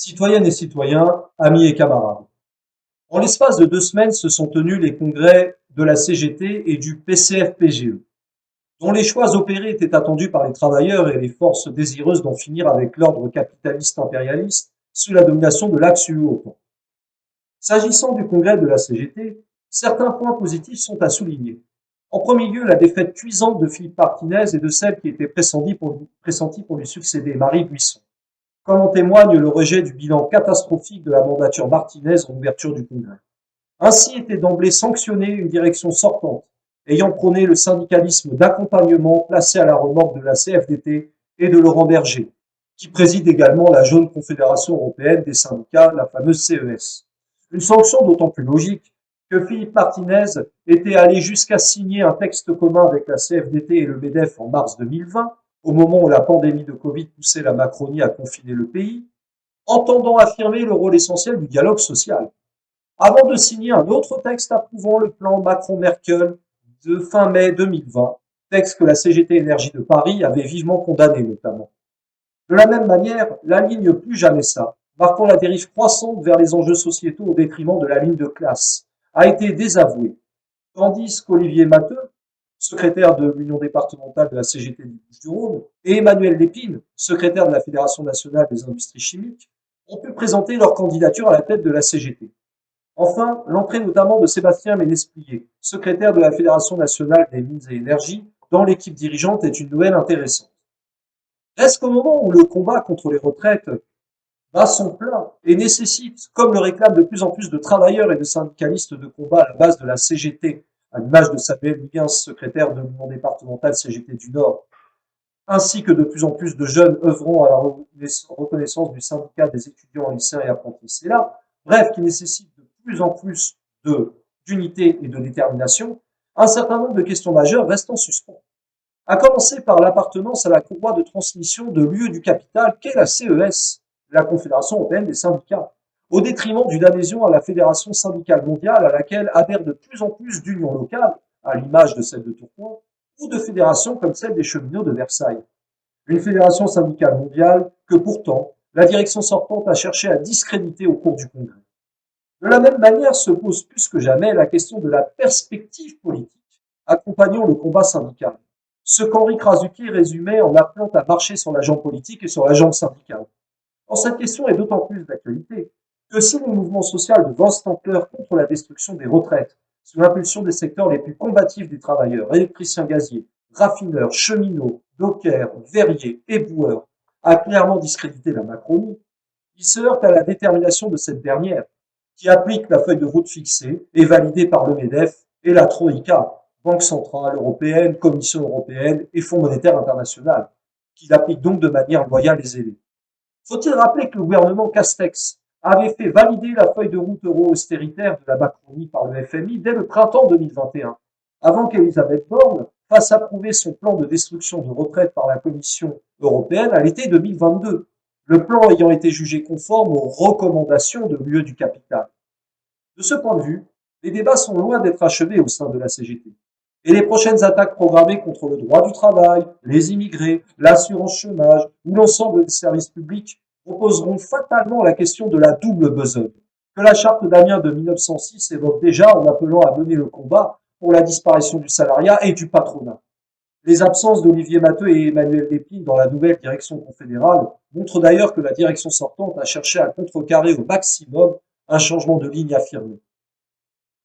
Citoyennes et citoyens, amis et camarades. En l'espace de 2 semaines se sont tenus les congrès de la CGT et du PCF-PGE, dont les choix opérés étaient attendus par les travailleurs et les forces désireuses d'en finir avec l'ordre capitaliste impérialiste sous la domination de l'axe UE-OTAN. S'agissant du congrès de la CGT, certains points positifs sont à souligner. En premier lieu, la défaite cuisante de Philippe Martinez et de celle qui était pressentie pour lui succéder, Marie Buisson, comme en témoigne le rejet du bilan catastrophique de la mandature Martinez en ouverture du Congrès. Ainsi était d'emblée sanctionnée une direction sortante, ayant prôné le syndicalisme d'accompagnement placé à la remorque de la CFDT et de Laurent Berger, qui préside également la jeune Confédération européenne des syndicats, la fameuse CES. Une sanction d'autant plus logique que Philippe Martinez était allé jusqu'à signer un texte commun avec la CFDT et le MEDEF en mars 2020, au moment où la pandémie de Covid poussait la Macronie à confiner le pays, entendant affirmer le rôle essentiel du dialogue social, avant de signer un autre texte approuvant le plan Macron-Merkel de fin mai 2020, texte que la CGT Énergie de Paris avait vivement condamné notamment. De la même manière, la ligne Plus jamais ça, marquant la dérive croissante vers les enjeux sociétaux au détriment de la ligne de classe, a été désavouée, tandis qu'Olivier Matteux, secrétaire de l'Union départementale de la CGT du Bouches-du-Rhône, et Emmanuel Lépine, secrétaire de la Fédération nationale des industries chimiques, ont pu présenter leur candidature à la tête de la CGT. Enfin, l'entrée notamment de Sébastien Ménesplier, secrétaire de la Fédération nationale des mines et énergies, dans l'équipe dirigeante est une nouvelle intéressante. Reste qu'au moment où le combat contre les retraites bat son plein et nécessite, comme le réclament de plus en plus de travailleurs et de syndicalistes de combat à la base de la CGT, à l'image de Samuel Huygens, secrétaire de l'Union départementale CGT du Nord, ainsi que de plus en plus de jeunes œuvrant à la reconnaissance du syndicat des étudiants, lycéens et apprentis CELA, bref, qui nécessite de plus en plus d'unité et de détermination, un certain nombre de questions majeures restent en suspens. À commencer par l'appartenance à la courroie de transmission de l'UE du capital qu'est la CES, la Confédération européenne des syndicats, au détriment d'une adhésion à la Fédération syndicale mondiale à laquelle adhèrent de plus en plus d'unions locales, à l'image de celle de Tourcoing, ou de fédérations comme celle des cheminots de Versailles. Une fédération syndicale mondiale que pourtant la direction sortante a cherché à discréditer au cours du Congrès. De la même manière se pose plus que jamais la question de la perspective politique accompagnant le combat syndical, ce qu'Henri Krasuki résumait en appelant à marcher sur la jambe politique et sur la jambe syndicale. Or, cette question est d'autant plus d'actualité que si le mouvement social de vaste ampleur contre la destruction des retraites, sous l'impulsion des secteurs les plus combatifs des travailleurs, électriciens gaziers, raffineurs, cheminots, dockers, verriers, éboueurs, a clairement discrédité la Macronie, il se heurte à la détermination de cette dernière, qui applique la feuille de route fixée et validée par le MEDEF et la Troïka, Banque centrale européenne, Commission européenne et Fonds monétaire international, qui l'applique donc de manière loyale et zélée. Faut-il rappeler que le gouvernement Castex avait fait valider la feuille de route euro-austéritaire de la Macronie par le FMI dès le printemps 2021, avant qu'Elisabeth Borne fasse approuver son plan de destruction de retraite par la Commission européenne à l'été 2022, le plan ayant été jugé conforme aux recommandations de l'UE du capital. De ce point de vue, les débats sont loin d'être achevés au sein de la CGT. Et les prochaines attaques programmées contre le droit du travail, les immigrés, l'assurance chômage ou l'ensemble des services publics reposeront fatalement la question de la double besogne, que la charte d'Amiens de 1906 évoque déjà en appelant à mener le combat pour la disparition du salariat et du patronat. Les absences d'Olivier Matteux et Emmanuel Lépine dans la nouvelle direction confédérale montrent d'ailleurs que la direction sortante a cherché à contrecarrer au maximum un changement de ligne affirmé.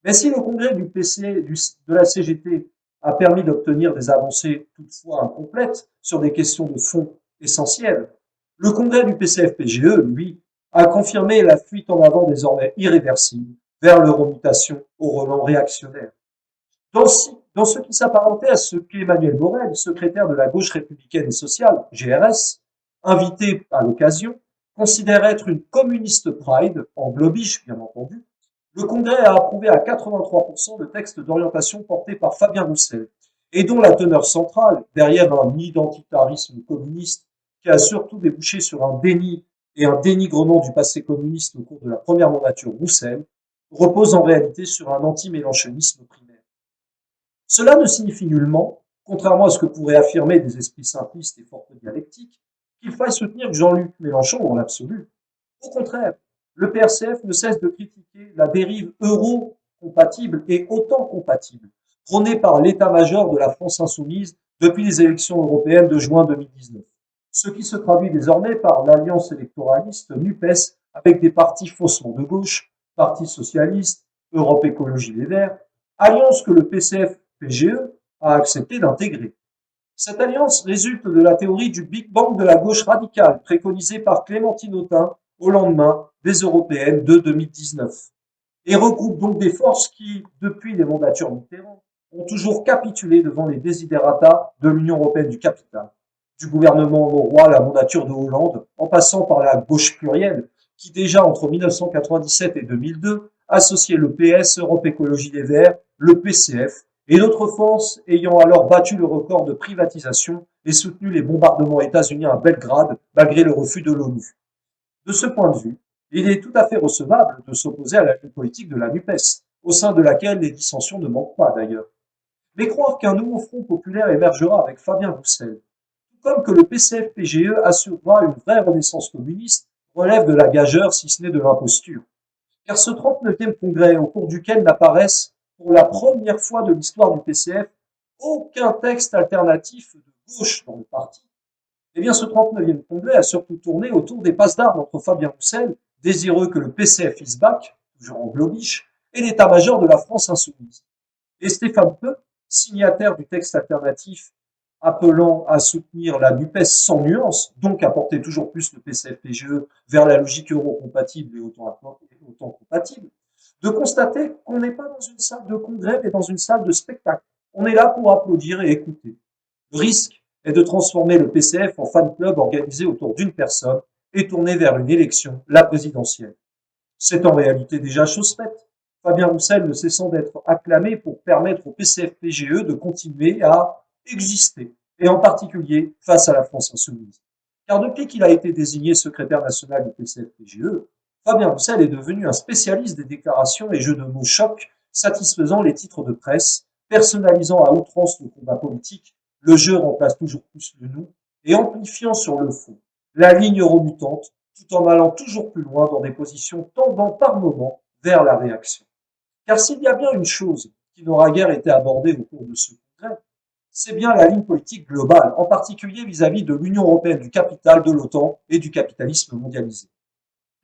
Mais si le congrès du PC de la CGT a permis d'obtenir des avancées toutefois incomplètes sur des questions de fond essentielles, le congrès du PCF-PGE, lui, a confirmé la fuite en avant désormais irréversible vers l'euromutation au relent réactionnaire. Dans ce qui s'apparentait à ce qu'Emmanuel Borrell, secrétaire de la gauche républicaine et sociale, GRS, invité à l'occasion, considère être une communiste pride, en globish bien entendu, le Congrès a approuvé à 83% le texte d'orientation porté par Fabien Roussel, et dont la teneur centrale, derrière un identitarisme communiste qui a surtout débouché sur un déni et un dénigrement du passé communiste au cours de la première mandature Roussel, repose en réalité sur un anti-mélenchonisme primaire. Cela ne signifie nullement, contrairement à ce que pourraient affirmer des esprits simplistes et fortes dialectiques, qu'il faille soutenir Jean-Luc Mélenchon dans l'absolu. Au contraire, le PRCF ne cesse de critiquer la dérive euro-compatible et OTAN compatible, prônée par l'état-major de la France insoumise depuis les élections européennes de juin 2019. Ce qui se traduit désormais par l'alliance électoraliste NUPES avec des partis faussement de gauche, Parti socialiste, Europe Écologie Les Verts, alliance que le PCF-PGE a accepté d'intégrer. Cette alliance résulte de la théorie du Big Bang de la gauche radicale, préconisée par Clémentine Autain au lendemain des européennes de 2019, et regroupe donc des forces qui, depuis les mandatures Mitterrand, ont toujours capitulé devant les desiderata de l'Union européenne du capital, du gouvernement Mauroy à la mandature de Hollande, en passant par la gauche plurielle, qui déjà entre 1997 et 2002 associait le PS, Europe Écologie Les Verts, le PCF, et d'autres forces ayant alors battu le record de privatisation et soutenu les bombardements états-uniens à Belgrade, malgré le refus de l'ONU. De ce point de vue, il est tout à fait recevable de s'opposer à la ligne politique de la NUPES, au sein de laquelle les dissensions ne manquent pas d'ailleurs. Mais croire qu'un nouveau front populaire émergera avec Fabien Roussel, tout comme que le PCF-PGE assurera une vraie renaissance communiste, relève de la gageure si ce n'est de l'imposture. Car ce 39e congrès, au cours duquel n'apparaissent, pour la première fois de l'histoire du PCF, aucun texte alternatif de gauche dans le parti, eh bien, ce 39e congrès a surtout tourné autour des passes d'armes entre Fabien Roussel, désireux que le PCF is back, toujours en globiche, et l'état-major de la France insoumise. Et Stéphane Peu, signataire du texte alternatif appelant à soutenir la NUPES sans nuance, donc à porter toujours plus le PCF-PGE vers la logique euro-compatible et autant compatible, de constater qu'on n'est pas dans une salle de congrès, mais dans une salle de spectacle. On est là pour applaudir et écouter. Le risque est de transformer le PCF en fan club organisé autour d'une personne et tourné vers une élection, la présidentielle. C'est en réalité déjà chose faite. Fabien Roussel ne cessant d'être acclamé pour permettre au PCF-PGE de continuer à exister, et en particulier face à la France insoumise. Car depuis qu'il a été désigné secrétaire national du PCF-PGE, Fabien Roussel est devenu un spécialiste des déclarations et jeux de mots chocs, satisfaisant les titres de presse, personnalisant à outrance le combat politique, le jeu remplace toujours plus le nous, et amplifiant sur le fond la ligne euromutante, tout en allant toujours plus loin dans des positions tendant par moments vers la réaction. Car s'il y a bien une chose qui n'aura guère été abordée au cours de ce congrès, c'est bien la ligne politique globale, en particulier vis-à-vis de l'Union européenne du capital, de l'OTAN et du capitalisme mondialisé.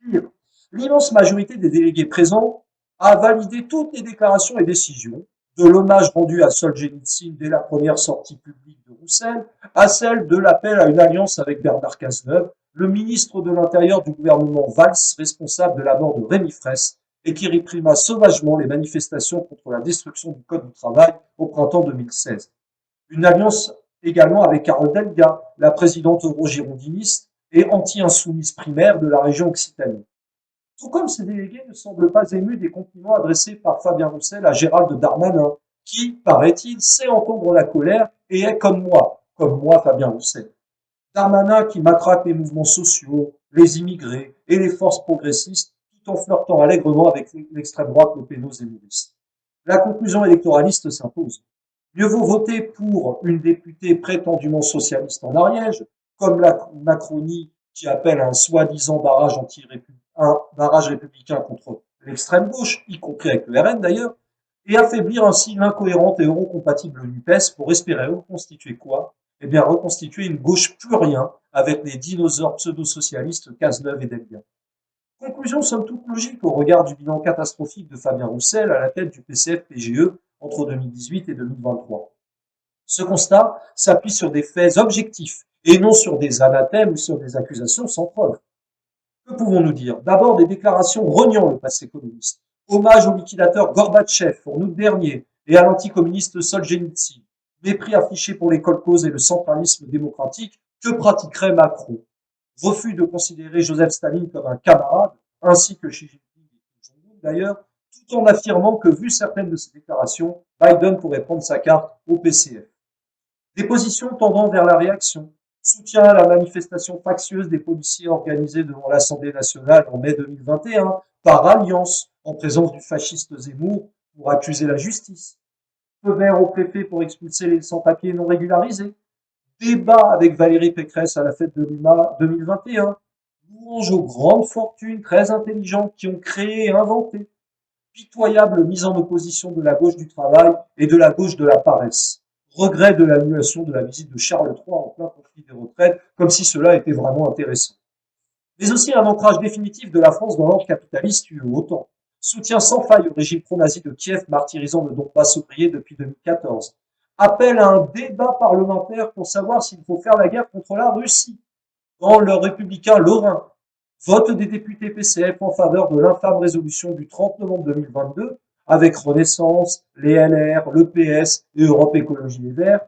Pire, l'immense majorité des délégués présents a validé toutes les déclarations et décisions, de l'hommage rendu à Solzhenitsyn dès la première sortie publique de Roussel, à celle de l'appel à une alliance avec Bernard Cazeneuve, le ministre de l'Intérieur du gouvernement Valls, responsable de la mort de Rémi Fraisse, et qui réprima sauvagement les manifestations contre la destruction du Code du travail au printemps 2016. Une alliance également avec Carole Delga, la présidente euro-girondiniste et anti-insoumise primaire de la région Occitanie. Tout comme ces délégués ne semblent pas émus des compliments adressés par Fabien Roussel à Gérald Darmanin, qui, paraît-il, sait entendre la colère et est comme moi Fabien Roussel. Darmanin qui matraque les mouvements sociaux, les immigrés et les forces progressistes, tout en flirtant allègrement avec l'extrême droite, le pénose et Maurice. La conclusion électoraliste s'impose. Mieux vaut voter pour une députée prétendument socialiste en Ariège, comme la Macronie qui appelle à un soi-disant un barrage républicain contre l'extrême gauche, y compris avec le RN d'ailleurs, et affaiblir ainsi l'incohérente et eurocompatible NUPES pour espérer reconstituer quoi? Eh bien, reconstituer une gauche plus rien avec les dinosaures pseudo-socialistes Cazeneuve et Delga. Conclusion somme toute logique au regard du bilan catastrophique de Fabien Roussel à la tête du PCF-PGE entre 2018 et 2023. Ce constat s'appuie sur des faits objectifs et non sur des anathèmes ou sur des accusations sans preuve. Que pouvons-nous dire? D'abord, des déclarations reniant le passé communiste. Hommage au liquidateur Gorbatchev en août dernier et à l'anticommuniste Solzhenitsyn. Mépris affiché pour les kolkhozes et le centralisme démocratique que pratiquerait Macron. Refus de considérer Joseph Staline comme un camarade, ainsi que Xi Jinping et Kim Jong-un d'ailleurs, tout en affirmant que, vu certaines de ces déclarations, Biden pourrait prendre sa carte au PCF. Des positions tendant vers la réaction, soutien à la manifestation factieuse des policiers organisée devant l'Assemblée nationale en mai 2021, par alliance, en présence du fasciste Zemmour, pour accuser la justice. Feu vert au préfet pour expulser les sans-papiers non régularisés. Débat avec Valérie Pécresse à la fête de Lima 2021. louange aux grandes fortunes très intelligentes qui ont créé et inventé, pitoyable mise en opposition de la gauche du travail et de la gauche de la paresse, regret de l'annulation de la visite de Charles III en plein conflit des retraites, comme si cela était vraiment intéressant. Mais aussi un ancrage définitif de la France dans l'ordre capitaliste UE OTAN, soutien sans faille au régime pro-nazi de Kiev martyrisant le Donbass ouvrier depuis 2014, appel à un débat parlementaire pour savoir s'il faut faire la guerre contre la Russie, dans le républicain lorrain, vote des députés PCF en faveur de l'infâme résolution du 30 novembre 2022, avec Renaissance, les LR, le PS et Europe Écologie Les Verts,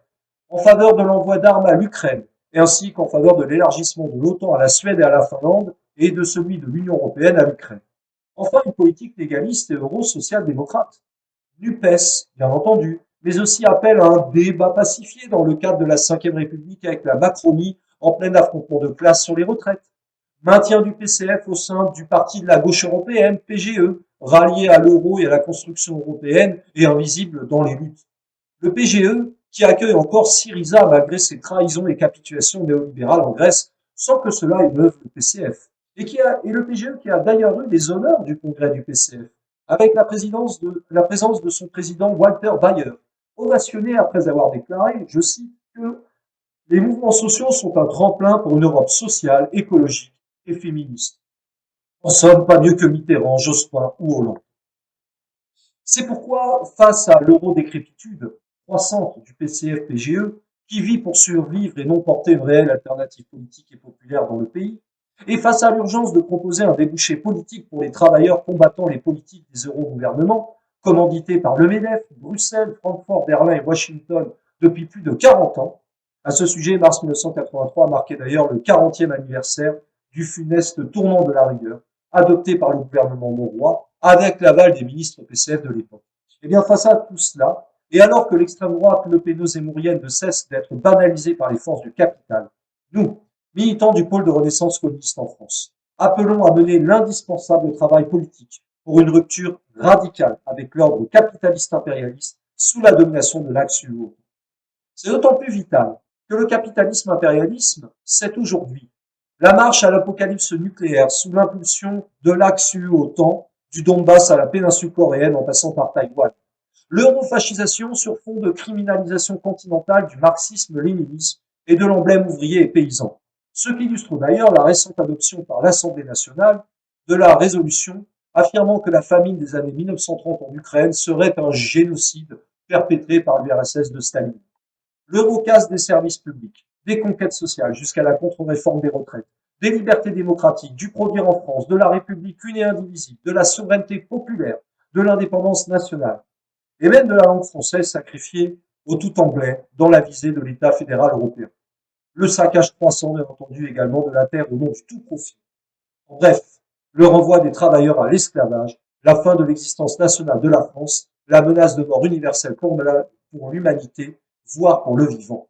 en faveur de l'envoi d'armes à l'Ukraine, ainsi qu'en faveur de l'élargissement de l'OTAN à la Suède et à la Finlande, et de celui de l'Union européenne à l'Ukraine. Enfin, une politique légaliste et euro-social-démocrate. NUPES, bien entendu, mais aussi appel à un débat pacifié dans le cadre de la Ve République avec la Macronie en plein affrontement de classe sur les retraites. Maintien du PCF au sein du parti de la gauche européenne, PGE, rallié à l'euro et à la construction européenne et invisible dans les luttes. Le PGE, qui accueille encore Syriza malgré ses trahisons et capitulations néolibérales en Grèce, sans que cela émeuve le PCF. Et le PGE qui a d'ailleurs eu les honneurs du congrès du PCF, avec la présence de son président Walter Bayer, ovationné après avoir déclaré, je cite, que les mouvements sociaux sont un tremplin pour une Europe sociale, écologique et féministe. En somme, pas mieux que Mitterrand, Jospin ou Hollande. C'est pourquoi, face à l'eurodécrépitude croissante du PCF-PGE, qui vit pour survivre et non porter une réelle alternative politique et populaire dans le pays, et face à l'urgence de proposer un débouché politique pour les travailleurs combattant les politiques des eurogouvernements, commandités par le MEDEF, Bruxelles, Francfort, Berlin et Washington depuis plus de 40 ans. À ce sujet, mars 1983 marquait d'ailleurs le 40e anniversaire du funeste tournant de la rigueur, adopté par le gouvernement monroy, avec l'aval des ministres PCF de l'époque. Et bien, face à tout cela, et alors que l'extrême droite lepéno-zémourienne ne cesse d'être banalisée par les forces du capital, nous, militants du pôle de renaissance communiste en France, appelons à mener l'indispensable travail politique pour une rupture radicale avec l'ordre capitaliste impérialiste sous la domination de l'axe UO. C'est d'autant plus vital que le capitalisme impérialisme, c'est aujourd'hui la marche à l'apocalypse nucléaire sous l'impulsion de l'axe UE-OTAN, du Donbass à la péninsule coréenne en passant par Taïwan. L'eurofascisation sur fond de criminalisation continentale du marxisme-léninisme et de l'emblème ouvrier et paysan. Ce qui illustre d'ailleurs la récente adoption par l'Assemblée nationale de la résolution affirmant que la famine des années 1930 en Ukraine serait un génocide perpétré par l'URSS de Staline. L'Eurocase des services publics, des conquêtes sociales jusqu'à la contre-réforme des retraites, des libertés démocratiques, du produire en France, de la République une et indivisible, de la souveraineté populaire, de l'indépendance nationale, et même de la langue française sacrifiée au tout anglais dans la visée de l'État fédéral européen. Le saccage croissant, bien entendu, également de la terre au nom du tout profit. En bref, le renvoi des travailleurs à l'esclavage, la fin de l'existence nationale de la France, la menace de mort universelle pour l'humanité, voire pour le vivant.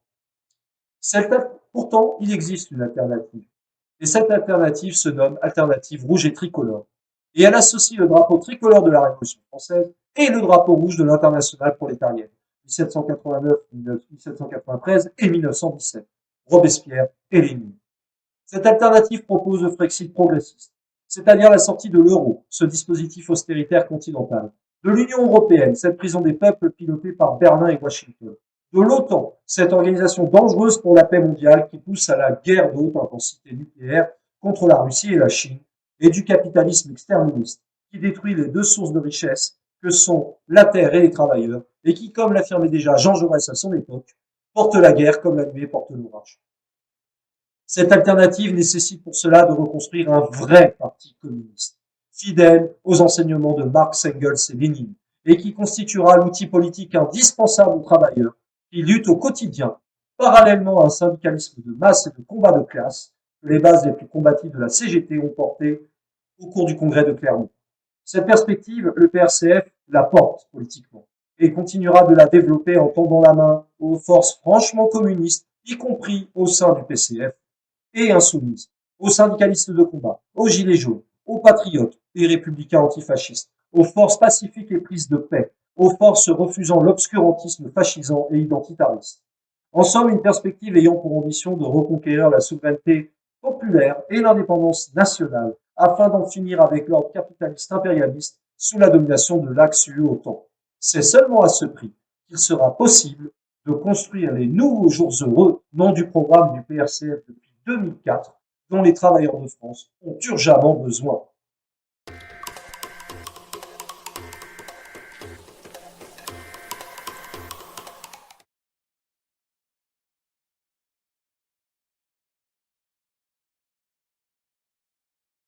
Pourtant, il existe une alternative. Et cette alternative se nomme Alternative rouge et tricolore. Et elle associe le drapeau tricolore de la Révolution française et le drapeau rouge de l'Internationale prolétarienne, 1789, 1793 et 1917, Robespierre et Lénine. Cette alternative propose le Frexit progressiste, c'est-à-dire la sortie de l'euro, ce dispositif austéritaire continental, de l'Union européenne, cette prison des peuples pilotée par Berlin et Washington, de l'OTAN, cette organisation dangereuse pour la paix mondiale qui pousse à la guerre de haute intensité nucléaire contre la Russie et la Chine, et du capitalisme exterministe qui détruit les deux sources de richesse que sont la terre et les travailleurs, et qui, comme l'affirmait déjà Jean Jaurès à son époque, porte la guerre comme la nuée porte l'orage. Cette alternative nécessite pour cela de reconstruire un vrai parti communiste, fidèle aux enseignements de Marx, Engels et Lénine, et qui constituera l'outil politique indispensable aux travailleurs qui luttent au quotidien, parallèlement à un syndicalisme de masse et de combat de classe que les bases les plus combatives de la CGT ont porté au cours du congrès de Clermont. Cette perspective, le PRCF la porte politiquement et continuera de la développer en tendant la main aux forces franchement communistes, y compris au sein du PCF, et insoumises, aux syndicalistes de combat, aux gilets jaunes, aux patriotes et républicains antifascistes, aux forces pacifiques et prises de paix, aux forces refusant l'obscurantisme fascisant et identitariste. En somme, une perspective ayant pour ambition de reconquérir la souveraineté populaire et l'indépendance nationale afin d'en finir avec l'ordre capitaliste impérialiste sous la domination de l'axe-UE-OTAN. C'est seulement à ce prix qu'il sera possible de construire les nouveaux jours heureux, nom du programme du PRCF depuis 2004, dont les travailleurs de France ont urgemment besoin.